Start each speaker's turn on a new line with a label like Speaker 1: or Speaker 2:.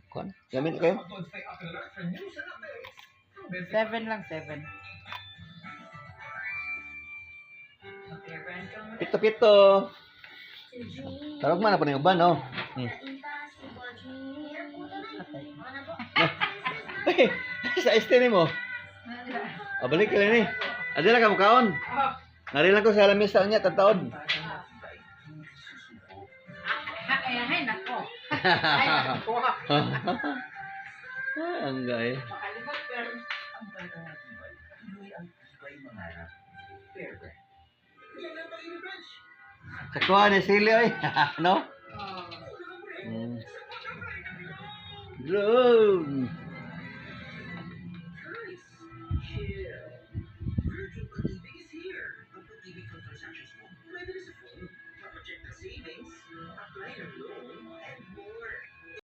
Speaker 1: Kuan. Gamit kayo.
Speaker 2: 7 lang, 7.
Speaker 1: Pito. Tarog man na pa ng uban, no? Sa este mo. Balik ka lang ni. Adila ka mukaon. Ngari lang ko sa lamesa niya tataon.
Speaker 2: Ay, nako. Ay, nako.
Speaker 1: Ang gay.
Speaker 2: Makalimot, pero
Speaker 1: Sa kuha ni Sili, oy. No? Drone.